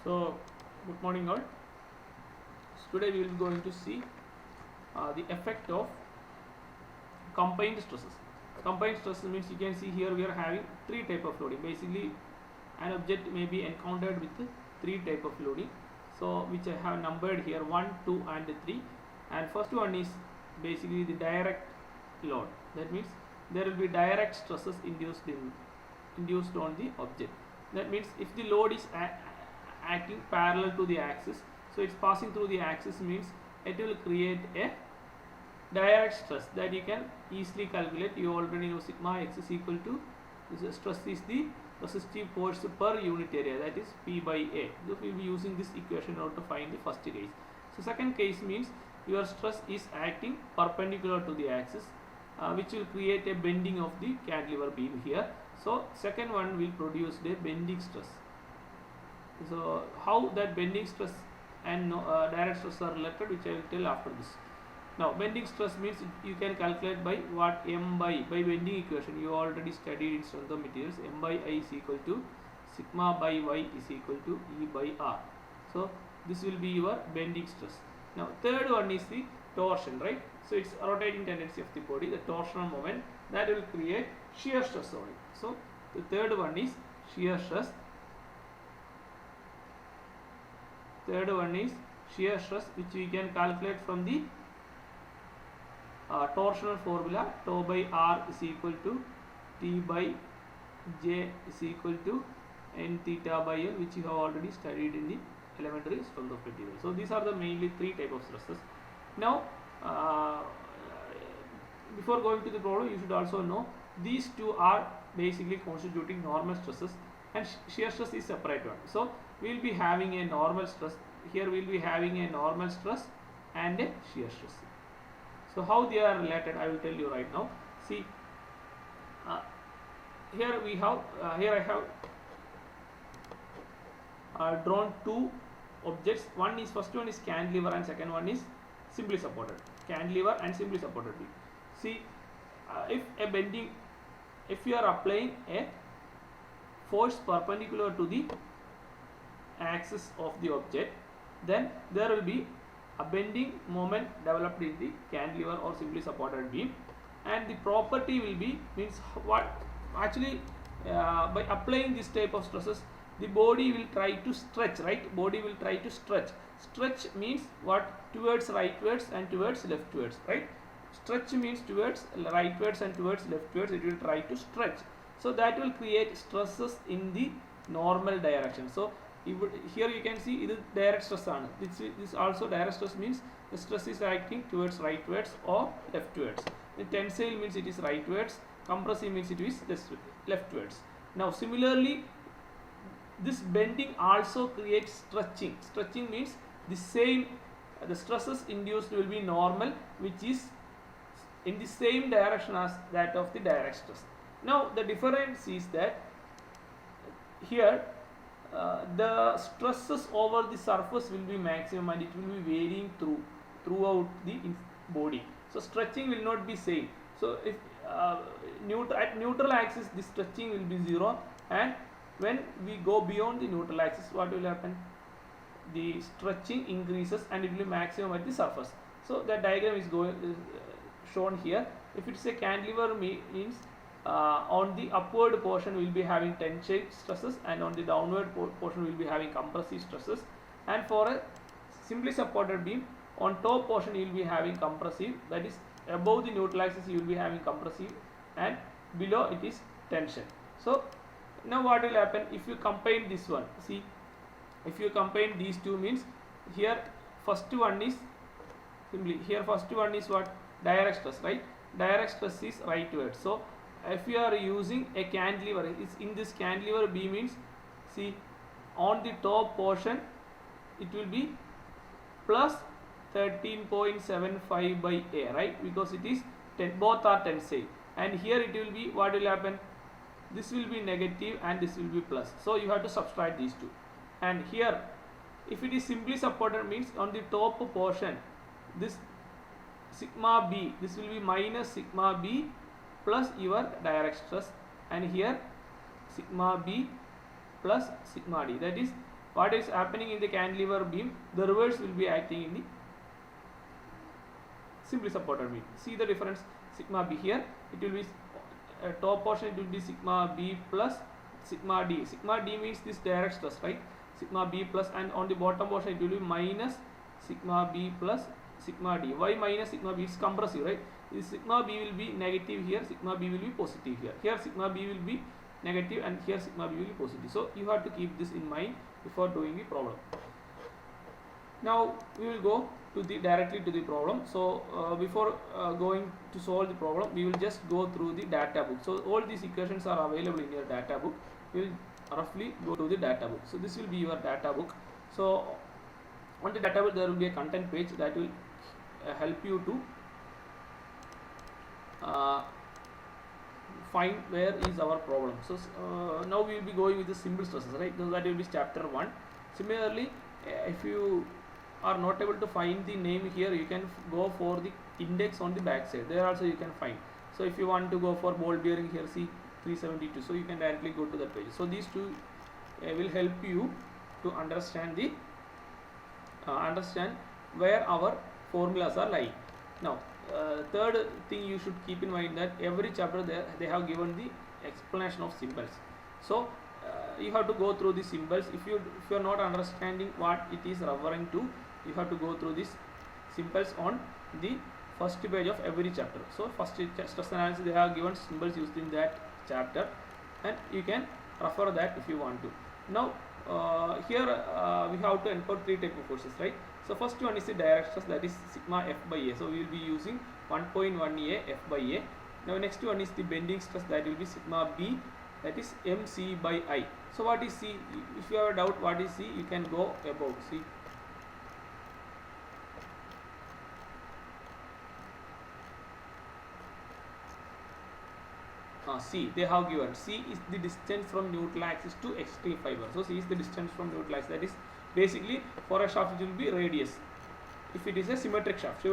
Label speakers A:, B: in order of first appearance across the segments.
A: So, good morning all. So today we will be going to see the effect of combined stresses. Combined stresses means you can see here we are having three type of loading. Basically, an object may be encountered with three type of loading. So which I have numbered here 1, 2 and 3. And first one is basically the direct load. That means there will be direct stresses induced on the object. That means if the load is acting parallel to the axis, so it's passing through the axis, means it will create a direct stress that you can easily calculate. You already know sigma x is equal to, this stress is the resistive force per unit area, that is P by A. So we will be using this equation in order to find the first case. So second case means your stress is acting perpendicular to the axis, which will create a bending of the cantilever beam here. So second one will produce the bending stress. So how that bending stress and direct stress are related, which I will tell after this. Now bending stress means you can calculate by what, M by bending equation you already studied in strength of materials. M by I is equal to sigma by Y is equal to E by R. So this will be your bending stress. Now third one is the torsion, right? So it's a rotating tendency of the body, the torsional moment, that will create shear stress only. So the third one is shear stress. Third one is shear stress, which we can calculate from the torsional formula. Tau by R is equal to T by J is equal to N theta by L, which you have already studied in the elementary strength of material. So these are the mainly three type of stresses. Now before going to the problem, you should also know these two are basically constituting normal stresses, and shear stress is separate one. So we will be having a normal stress. Here we will be having a normal stress and a shear stress. So how they are related, I will tell you right now. See, here we have here I have drawn two objects. First one is cantilever and second one is simply supported. Cantilever and simply supported beam. See, if you are applying a force perpendicular to the axis of the object, then there will be a bending moment developed in the cantilever or simply supported beam, and the property will be, means what actually by applying this type of stresses, the body will try to stretch, right? Body will try to stretch. Stretch means what? Towards rightwards and towards leftwards, right? Stretch means towards rightwards and towards leftwards, it will try to stretch. So that will create stresses in the normal direction. So here you can see this direct stress ആണ്. This also direct stress means the stress is acting towards rightwards or leftwards. The tensile means it is rightwards, compressive means it is leftwards. Now similarly, this bending also creates stretching. Stretching means the stresses induced will be normal, which is in the same direction as that of the direct stress. Now the difference is that here the stresses over the surface will be maximum and it will be varying throughout the body. So stretching will not be same. So if at neutral axis the stretching will be 0, and when we go beyond the neutral axis, what will happen? The stretching increases and it will be maximum at the surface. So the diagram is shown here. If it's a cantilever means on the upward portion we will be having tensile stresses, and on the downward portion we will be having compressive stresses. And for a simply supported beam, on top portion you will be having compressive, that is above the neutral axis you will be having compressive, and below it is tension. So now what will happen if you combine this one? See, if you combine these two, means here first one is what? Direct stress, right? Direct stress is rightward. So if you are using a cantilever, it's in this cantilever beam, means see, on the top portion it will be plus 13.75 by A, right? Because it is both are tensile, and here it will be, what will happen? This will be negative and this will be plus. So you have to subtract these two. And here if it is simply supported, means on the top portion this sigma B, this will be minus sigma B plus your direct stress, and here sigma B plus sigma D, that is what is happening in the cantilever beam, the reverse will be acting in the simply supported beam. See the difference, sigma b here, it will be top portion, it will be sigma b plus sigma d. Sigma d means this direct stress, right? Sigma b plus, and on the bottom portion it will be minus sigma b plus sigma d. Why minus sigma b? It's compressive, right? This sigma b will be negative here, sigma b will be positive here. Here sigma b will be negative and here sigma b will be positive. So you have to keep this in mind before doing the problem. Now we will go to the directly to the problem. So before going to solve the problem, we will just go through the data book. So all these equations are available in your data book. We will roughly go to the data book. So this will be your data book. So on the data book there will be a content page that will help you to find where is our problem. So now we will be going with the simple stresses, right? So that will be chapter 1. Similarly, if you are not able to find the name here, you can go for the index on the back side. There also you can find. So if you want to go for ball bearing, here see 372, so you can directly go to that page. So these two will help you to understand the understand where our formulas are lying. Now third thing you should keep in mind that every chapter they have given the explanation of symbols. So you have to go through the symbols. If you are not understanding what it is referring to, you have to go through these symbols on the first page of every chapter. So first stress analysis, they have given symbols used in that chapter, and you can refer that if you want to. Now here we have to encode three type of forces, right? So first one is the direct stress, that is sigma F by A. So we will be using 1.1 A F by A. Now next one is the bending stress, that will be sigma B, that is MC by I. So what is C? If you have a doubt what is C, you can go above. C. C, they have given C is the distance from neutral axis to extreme fiber. So C is the distance from neutral axis, that is basically for a shaft it will be radius. If it is a symmetric shaft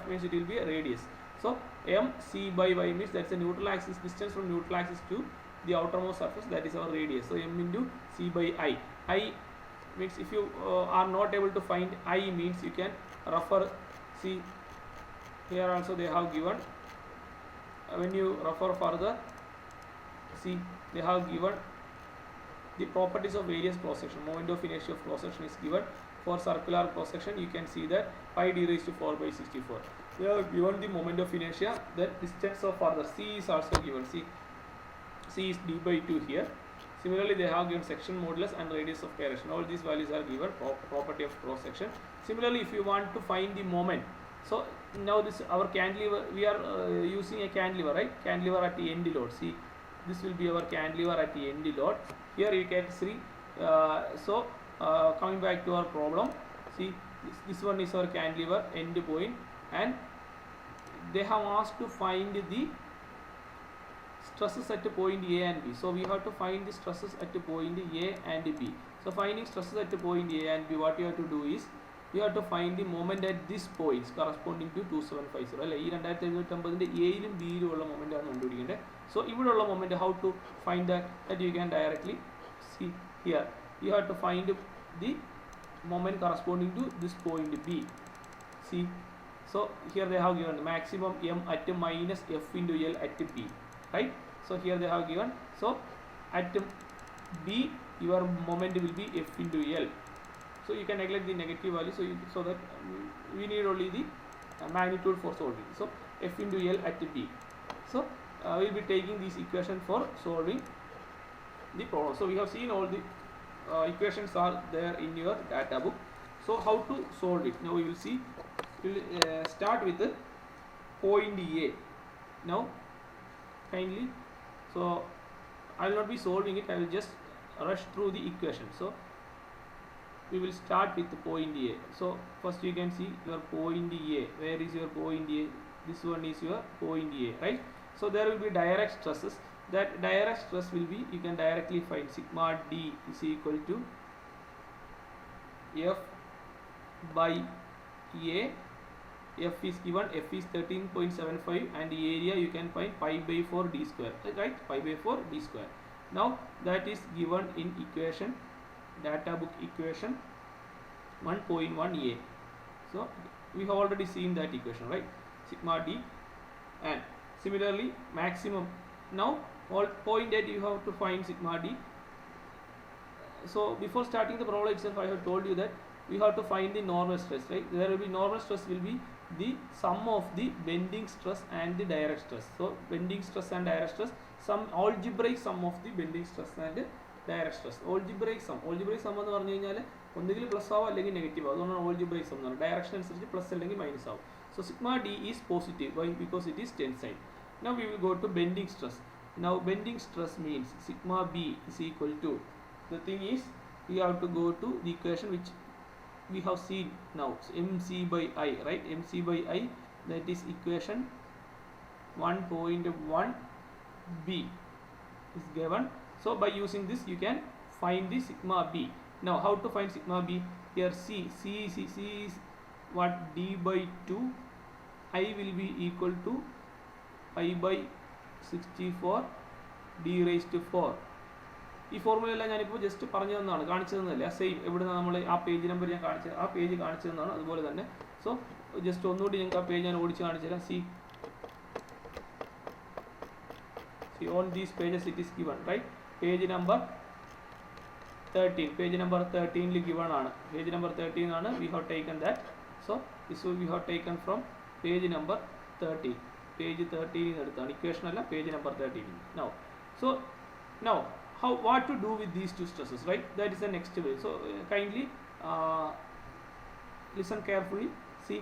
A: means it will be a radius. So MC by Y means that's a neutral axis distance from neutral axis to the outermost surface, that is our radius. So M into C by I. I means if you are not able to find I means you can refer. See here also they have given, when you refer further, see they have given the properties of various cross section. Moment of inertia of cross section is given. For circular cross section you can see that pi d raised to 4 by 64. They have given the moment of inertia. Then distance of further C is also given. C is d by 2 here. Similarly they have given section modulus and radius of gyration. All these values are given. Property of cross section. Similarly if you want to find the moment, so now this our cantilever, we are using a cantilever, right? Cantilever at the end load. See, this will be our cantilever at the end load. Here you can see. Coming back to our problem, see this one is our cantilever end point, and they have asked to find the stresses at point A and B. So we have to find the stresses at point A and B. So finding stresses at point A and B, what you have to do is you have to find the moment at this points corresponding to 2750. അല്ലെ, ഈ 2079 എയിലും ബിയിലും ഉള്ള moment ആണ് കണ്ടുപിടിക്കേണ്ടത്. So ഇവിടെയുള്ള moment how to find that you can directly see here. You have to find the moment corresponding to this point B. See, so here they have given maximum M at minus F into L at B, right? So here they have given, so at B your moment will be F into L. So you can neglect the negative value, so that we need only the magnitude for solving. So F into L at B. So we will be taking this equation for solving the problem. So we have seen all the equations are there in your data book. So how to solve it? Now we will see. We will start with the point A. Now kindly, so I will not be solving it, I will just rush through the equation. So we will start with the point A. So first you can see your point A. Where is your point A? This one is your point A, right? So there will be direct stresses. That direct stress will be, you can directly find sigma D is equal to F by A. F is given, F is 13.75, and the area you can find pi by 4 d square, right? Pi by 4 d square. Now that is given in equation data book equation 1.1a. So we have already seen that equation, right? Sigma d, and similarly maximum. Now all point at you have to find sigma d. So before starting the problem itself, I have told you that we have to find the normal stress, right? There will be normal stress will be the sum of the bending stress and the direct stress. So bending stress and direct stress, some algebraic sum of the bending stress and direct stress. Algebraic sum എന്ന് പറഞ്ഞു കഴിഞ്ഞാൽ ഒന്നുകിൽ plus ആവും അല്ലെങ്കിൽ negative ആവും. അതുകൊണ്ടാണ് algebraic sum എന്ന് പറയുന്നത്. ഡയറക്ഷൻ അനുസരിച്ച് പ്ലസ് അല്ലെങ്കിൽ മൈനസ് ആവും. So sigma d is positive. Why? Because it is tensile. Now we will go to bending stress. Now bending stress means sigma b is equal to, the thing is we have to go to the equation which we have seen now, so mc by I, right? Mc by I, that is equation 1.1 b is given. So by using this you can find the sigma b. Now how to find sigma b? Here c is what? D by 2, I will be equal to pi by 64 d raised to 4. ഈ formula എല്ലാം ഞാനിപ്പോൾ just പറഞ്ഞു തന്നതാണ്, കാണിച്ചു തന്നതല്ല. Same എവിടെ നമ്മൾ ആ page number ഞാൻ കാണിച്ചത്, ആ പേജ് കാണിച്ചു തന്നതാണ്. അതുപോലെ തന്നെ സോ ജസ്റ്റ് ഒന്നുകൂടി ഞങ്ങൾക്ക് ആ പേജ് ഞാൻ ഓടിച്ച് കാണിച്ചു തരാം. See on these pages it is given, right? Page number 13, page number 13 given ആണ്. പേജ് നമ്പർ 13 ആണ്. We have taken that. So this we have taken from page number 13. Page 13 എടുത്താണ്, ഇക്വേഷൻ അല്ല, page number 13. Now what to do with these two stresses, right? That is the next way. So kindly listen carefully. See,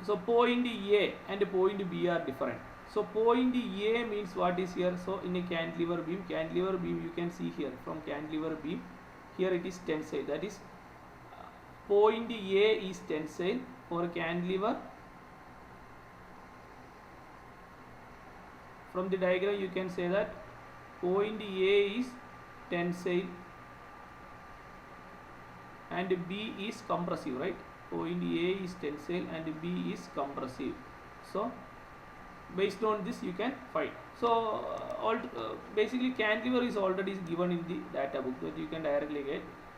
A: so point A and point B are different. So point A means what is here? So in a cantilever beam you can see here, from cantilever beam here it is tensile, that is point A is tensile for cantilever. From the diagram you can say that point A is tensile and B is compressive, right? Point A is tensile and B is compressive. So based on this you can find. So basically cantilever is already given in the data book, that you can directly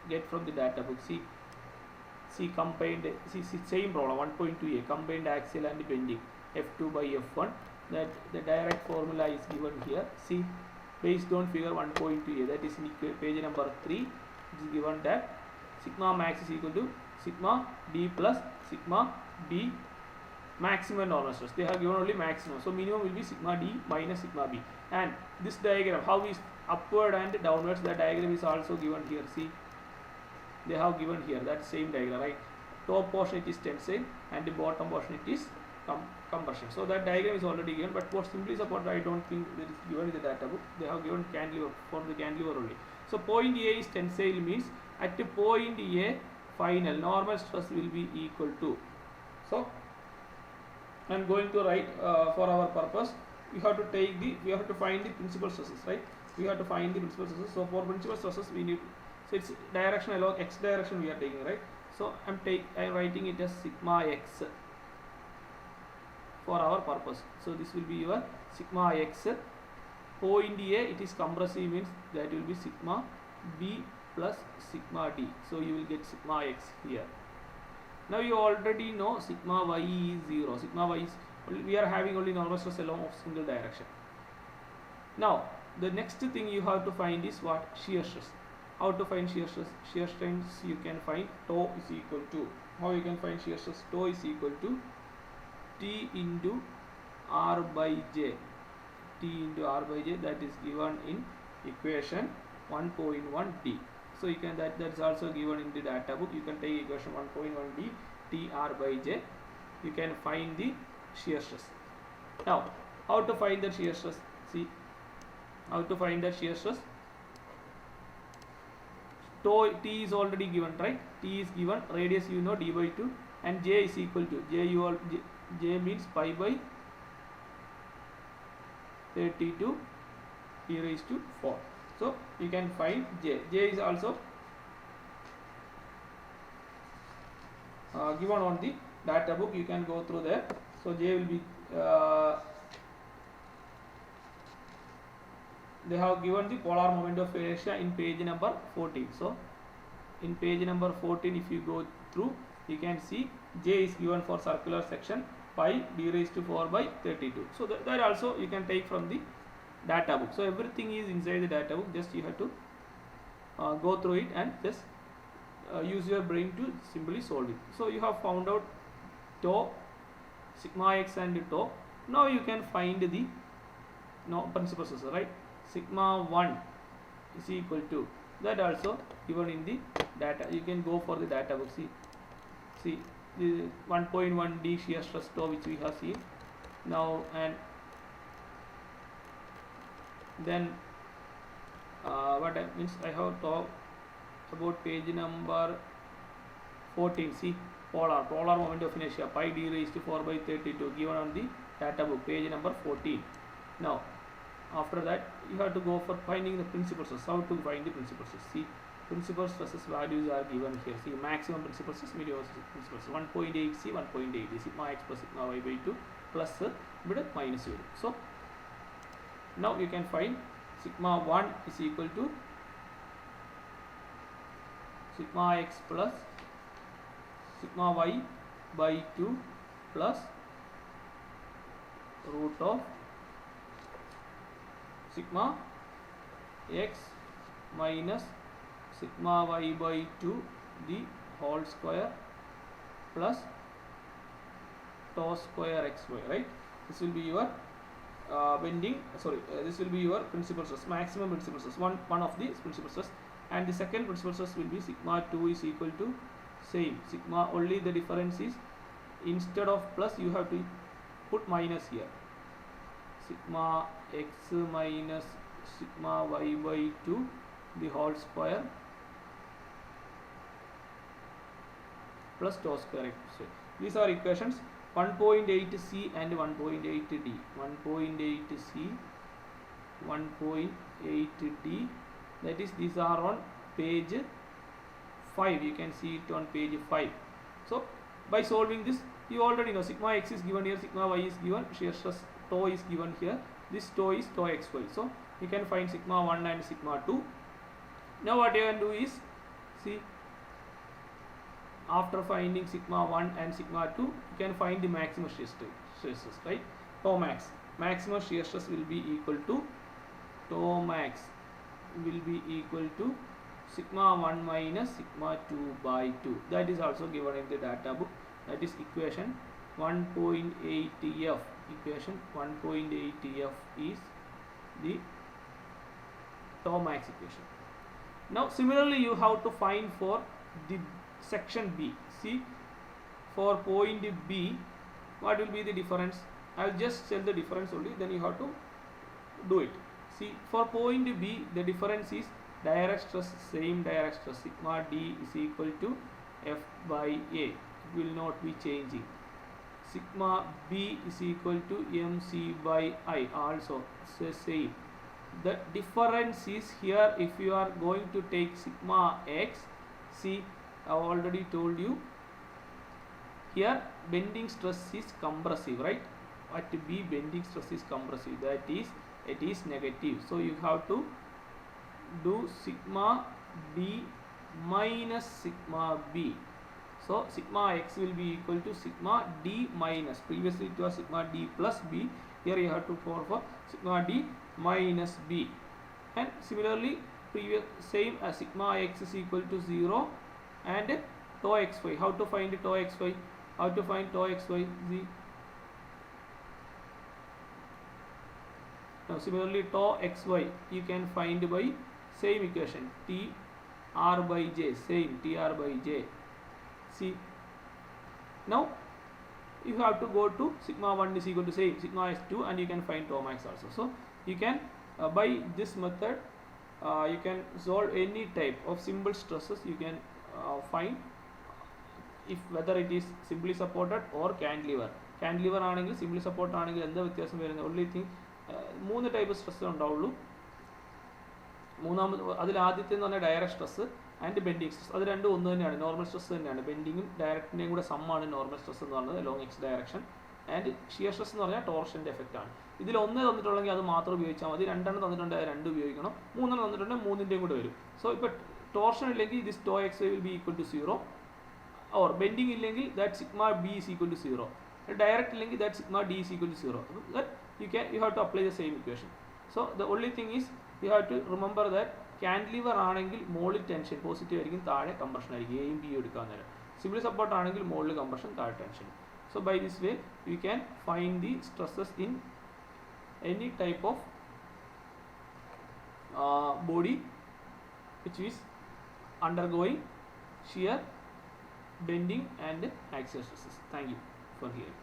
A: get from the data book. See combined, see same problem 1.2a, combined axial and bending, F2 by F1, that the direct formula is given here. See, based on figure 1.2a, that is in page number 3, it is given that sigma max is equal to sigma d plus sigma b maximum normal stress. They have given only maximum, so minimum will be sigma d minus sigma b. And this diagram, how is upward and downwards, the diagram is also given here. See, they have given here that same diagram, right? Top portion it is tensile and the bottom portion it is compression. So that diagram is already given, but for simply support I don't think that is given in the data book. They have given cantilever, for the cantilever only. So point A is tensile means at point A final normal stress will be equal to. So I am going to write for our purpose we have to find the principal stresses, right? We have to find the principal stresses. So for principal stresses we need, so it's direction along x direction we are taking, right? So I am writing it as sigma x for our purpose. So this will be your sigma x. Point A it is compressive means that will be sigma b plus sigma d. So you will get sigma x here. Now you already know sigma y is 0. Sigma y is, we are having only normal stress along of single direction. Now the next thing you have to find is what? Shear stress. How to find shear stress? Shear strength you can find tau is equal to, how you can find shear stress? Tau is equal to T into R by J. T into R by J, that is given in equation 1.1d. So you can, that is also given in the data book. You can take equation 1.1d T R by J. You can find the shear stress. Now how to find the shear stress? See, how to find the shear stress? Tau T is already given, right? T is given, radius you know, d by 2, and J is equal to, J means pi by 32 e raised to 4. So you can find J. J is also given on the data book. You can go through there. So J will be they have given the polar moment of inertia in page number 14. So in page number 14, if you go through, you can see J is given for circular section pi d raised to 4 by 32. So that also you can take from the data book. So everything is inside the data book, just you have to go through it and just use your brain to simply solve it. So you have found out tau, sigma x and tau. Now you can find the principal stress, right? Sigma 1 is equal to, that also given in the data. You can go for the data book. See the 1.1 d shear stress tau which we have seen now, and then what I means, I have talked about page number 14. See, polar moment of inertia pi d raised to 4 by 32 given on the data book, page number 14. Now after that you have to go for finding the principal stress. How to find the principal stress? See, principal stresses values are given here. See, maximum principal stress, minimum principal stress, 1.8 C, 1.8 D, sigma x plus sigma y by 2 plus minus 0. So now you can find sigma 1 is equal to sigma x plus sigma y by 2 plus root of sigma x minus sigma y by 2 the whole square plus tau square xy, right? This will be your this will be your principal stress, maximum principal stress, one of the principal stress, and the second principal stress will be sigma 2 is equal to same sigma, only the difference is instead of plus you have to put minus here, sigma x minus sigma y by 2 the whole square plus tau square xy. These are equations 1.8 C and 1.8 D. 1.8 C, 1.8 D, that is these are on page 5. You can see it on page 5. So by solving this, you already know sigma x is given here, sigma y is given, shear stress tau is given here, this tau is tau xy. So you can find sigma 1 and sigma 2. Now what you can do is, see, after finding sigma 1 and sigma 2, you can find the maximum shear stress, right? Tau max, maximum shear stress will be equal to, tau max will be equal to sigma 1 minus sigma 2 by 2. That is also given in the data book. That is equation 1.8F. Equation 1.8F is the tau max equation. Now similarly you have to find for the section B. See, for point B, what will be the difference? I will just tell the difference only, then you have to do it. See, for point B, the difference is direct stress, same direct stress, sigma D is equal to F by A. It will not be changing. Sigma B is equal to MC by I, also same. The difference is here, if you are going to take sigma x, see, I have already told you here bending stress is compressive, right? At B bending stress is compressive, that is it is negative. So you have to do sigma D minus sigma B. So sigma x will be equal to sigma D minus, previously it was sigma D plus B, here you have to go for sigma D minus B. And similarly previous same as sigma x is equal to 0 and tau xy. How to find tau xy? How to find tau xy? Now similarly tau xy you can find by same equation, T r by j, same T r by j. See, now you have to go to sigma 1 is equal to same sigma s2 and you can find tau max also. So you can by this method you can solve any type of simple stresses. You can find if whether it is simply supported or cantilever. Cantilever ആണെങ്കിൽ simply supported ആണെങ്കിൽ എന്താ വ്യത്യാസം വരുന്നത്? only thing മൂന്ന് type stress ഉണ്ടാവുള്ളൂ. മൂന്നാമത് അതിൽ ആദ്യത്തെ എന്ന് പറഞ്ഞാൽ direct stress and bending stress. അത് രണ്ടും ഒന്ന് തന്നെയാണ്, നോർമൽ സ്ട്രെസ് തന്നെയാണ്. ബെൻഡിങ്ങും ഡയറക്റ്റിൻ്റെയും കൂടെ സമ്മാണ് നോർമൽ സ്ട്രെസ് എന്ന് പറയുന്നത് along X direction. And shear stress എന്ന് പറഞ്ഞാൽ ടോർഷൻ്റെ എഫക്റ്റ് ആണ്. ഇതിൽ ഒന്ന് തന്നിട്ടുണ്ടെങ്കിൽ അത് മാത്രം ഉപയോഗിച്ചാൽ മതി, രണ്ടെണ്ണം തന്നിട്ടുണ്ടെങ്കിൽ രണ്ട് ഉപയോഗിക്കണം, മൂന്നെണ്ണം തന്നിട്ടുണ്ടെങ്കിൽ മൂന്നിൻ്റെയും കൂടെ വരും. സോ ഇപ്പോൾ ടോർഷൻ ഇല്ലെങ്കിൽ this tau X will be equal to 0, or bending ഇല്ലെങ്കിൽ that sigma B is equal to 0, direct ഇല്ലെങ്കിൽ that sigma D is equal to 0. You have to apply the same equation. So the only thing is you have to remember that cantilever ആണെങ്കിൽ മുകളിൽ tension positive ആയിരിക്കും, താഴെ compression ആയിരിക്കും. എയും ബിയും എടുക്കാൻ നേരം. സിമ്പിൾ സപ്പോർട്ട് ആണെങ്കിൽ മുകളിൽ കംപ്രഷൻ, താഴെ tension. So by this way you can find the stresses in any type of body which is undergoing shear, bending and axial stresses. Thank you for hearing.